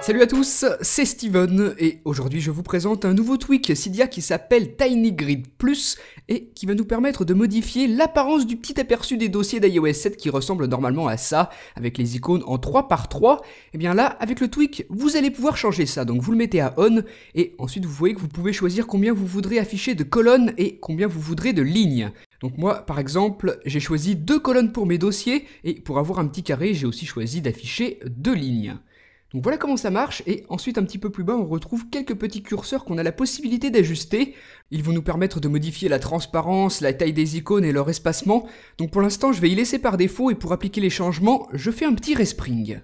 Salut à tous, c'est Steven et aujourd'hui je vous présente un nouveau tweak Cydia qui s'appelle TinyGrid Plus et qui va nous permettre de modifier l'apparence du petit aperçu des dossiers d'iOS 7 qui ressemble normalement à ça, avec les icônes en 3x3. Et bien là, avec le tweak, vous allez pouvoir changer ça, donc vous le mettez à On et ensuite vous voyez que vous pouvez choisir combien vous voudrez afficher de colonnes et combien vous voudrez de lignes. Donc moi, par exemple, j'ai choisi 2 colonnes pour mes dossiers et pour avoir un petit carré, j'ai aussi choisi d'afficher 2 lignes. Donc voilà comment ça marche, et ensuite un petit peu plus bas on retrouve quelques petits curseurs qu'on a la possibilité d'ajuster. Ils vont nous permettre de modifier la transparence, la taille des icônes et leur espacement. Donc pour l'instant je vais y laisser par défaut et pour appliquer les changements, je fais un petit respring.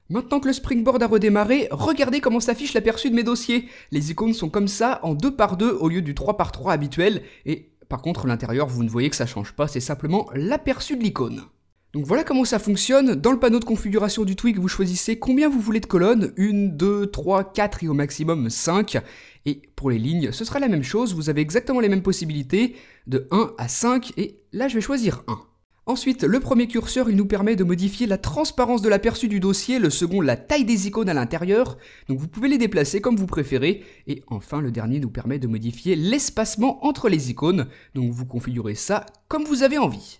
Maintenant que le springboard a redémarré, regardez comment s'affiche l'aperçu de mes dossiers. Les icônes sont comme ça en 2x2 au lieu du 3x3 habituel, et par contre à l'intérieur vous ne voyez que ça change pas, c'est simplement l'aperçu de l'icône. Donc voilà comment ça fonctionne. Dans le panneau de configuration du tweak, vous choisissez combien vous voulez de colonnes, 1, 2, 3, 4 et au maximum 5. Et pour les lignes, ce sera la même chose, vous avez exactement les mêmes possibilités, de 1 à 5, et là je vais choisir 1. Ensuite, le premier curseur, il nous permet de modifier la transparence de l'aperçu du dossier, le second, la taille des icônes à l'intérieur, donc vous pouvez les déplacer comme vous préférez, et enfin le dernier nous permet de modifier l'espacement entre les icônes, donc vous configurez ça comme vous avez envie.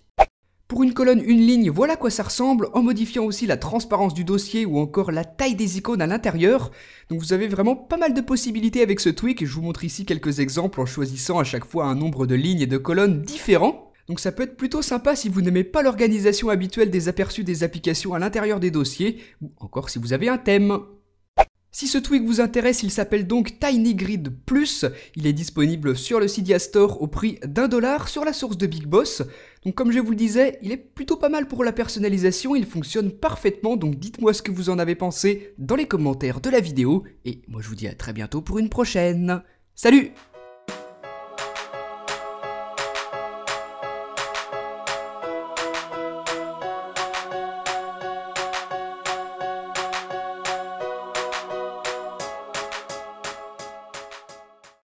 Pour une colonne, une ligne, voilà à quoi ça ressemble, en modifiant aussi la transparence du dossier ou encore la taille des icônes à l'intérieur. Donc vous avez vraiment pas mal de possibilités avec ce tweak, et je vous montre ici quelques exemples en choisissant à chaque fois un nombre de lignes et de colonnes différents. Donc ça peut être plutôt sympa si vous n'aimez pas l'organisation habituelle des aperçus des applications à l'intérieur des dossiers, ou encore si vous avez un thème. Si ce tweak vous intéresse, il s'appelle donc TinyGrid Plus, il est disponible sur le Cydia Store au prix d'$1 sur la source de Big Boss. Donc comme je vous le disais, il est plutôt pas mal pour la personnalisation, il fonctionne parfaitement, donc dites-moi ce que vous en avez pensé dans les commentaires de la vidéo, et moi je vous dis à très bientôt pour une prochaine. Salut!